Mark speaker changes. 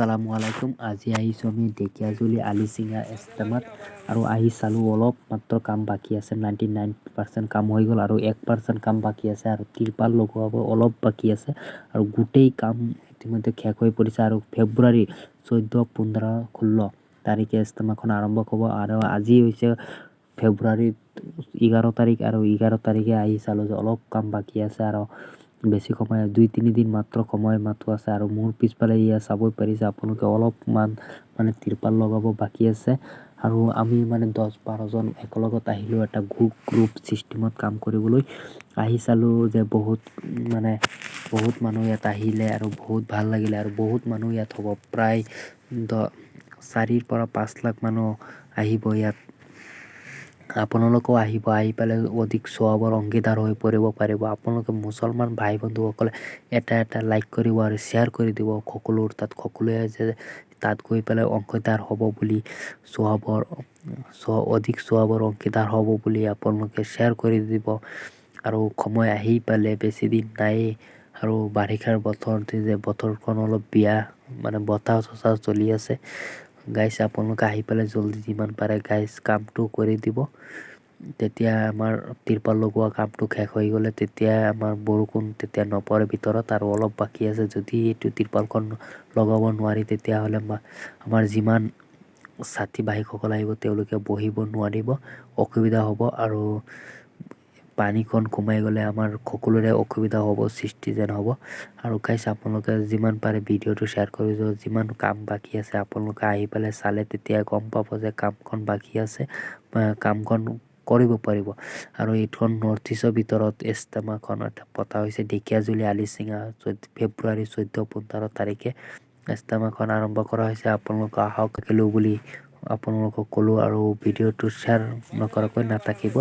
Speaker 1: Assalamualaikum. আজি আহিছোঁ আমি ঢেকিয়াজুলি আলিচিঙা ইজতেমাত আৰু আহি চালোঁ অলপ মাত্ৰ কাম বাকী আছে 99% কাম হৈ গ'ল আৰু 1% কাম বাকী আছে আৰু তিৰপাল লগোৱাব অলপ বাকী আছে আৰু গোটেই কাম ইতিমধ্যে শেষ হৈ পৰিছে আৰু ফেব্ৰুৱাৰী 14, 15, 16 তাৰিখে ইজতেমাখন আৰম্ভ হ'ব আৰু আজি হৈছে ফেব্ৰুৱাৰী 11 তাৰিখ আৰু 11 তাৰিখে আহি চালোঁ যে অলপ কাম বাকী আছে আৰু বেছি সময় 2-3 দিন মাত্ৰ সময় মাত্ৰ আছে আৰু মোৰ পিছফালে ইয়া চাবই পাৰিছে আপোনালোকে অলপমান মানে তিৰপাল লগাব বাকী আছে আৰু আমি মানে 10-12 জন একেলগত আহিলোঁ এটা গ্ৰুপ চিষ্টেমত কাম কৰিবলৈ আহি চালোঁ যে বহুত মানুহ ইয়াত আহিলে আৰু বহুত ভাল লাগিলে আৰু বহুত মানুহ ইয়াত হ'ব প্ৰায় 4 পৰা 5 লাখ মানুহ আহিব ইয়াত আপোনালোকেও আহিব আহি পেলাই অধিক সওয়াবৰ অংশীদাৰ হৈ পাৰিব আপোনালোকে মুছলমান ভাই বন্ধুসকলে এটা লাইক কৰিব আৰু শ্বেয়াৰ কৰি দিব সকলোৱে যে তাত গৈ পেলাই অংশীদাৰ হ'ব বুলি অধিক সওয়াবৰ অংশীদাৰ হ'ব বুলি আপোনালোকে শ্বেয়াৰ কৰি দিব আৰু সময় আহি পালে বেছি দিন নাই আৰু বাৰিষাৰ বতৰ যে বতৰখন অলপ বিয়া মানে বতাহ চলি আছে গাইস আপোনালোকে আহি পেলাই জলদি যিমান পাৰে গাইস কামটো কৰি দিব তেতিয়া আমাৰ তিৰপাল লগোৱা কামটো শেষ হৈ গ'লে তেতিয়া আমাৰ বৰষুণ তেতিয়া নপৰে ভিতৰত আৰু অলপ বাকী আছে যদি এইটো তিৰপালখন লগাব নোৱাৰি তেতিয়া হ'লে আমাৰ যিমান সাথী ভাইসকল আহিব তেওঁলোকে বহিব নোৱাৰিব অসুবিধা হ'ব আৰু পানীখন কমাই গ'লে আমাৰ সকলোৰে অসুবিধা হ'ব সৃষ্টি যেন হ'ব আৰু গাইস আপোনালোকে যিমান পাৰে ভিডিঅ'টো শ্বেয়াৰ কৰি দিব যিমান কাম বাকী আছে আপোনালোকে আহি পেলাই চালে তেতিয়া গম পাব যে কামখন বাকী আছে কামখন কৰিব পাৰিব আৰু এইখন নৰ্থ ইষ্টৰ ভিতৰত ইজতেমাখন পতা হৈছে ঢেকিয়াজুলি আলিচিঙা ফেব্ৰুৱাৰী 14-15 তাৰিখে ইজতেমাখন আৰম্ভ কৰা হৈছে আপোনালোক আহক বুলি আপোনালোকক ক'লো আৰু ভিডিঅ'টো শ্বেয়াৰ নকৰাকৈ নাথাকিব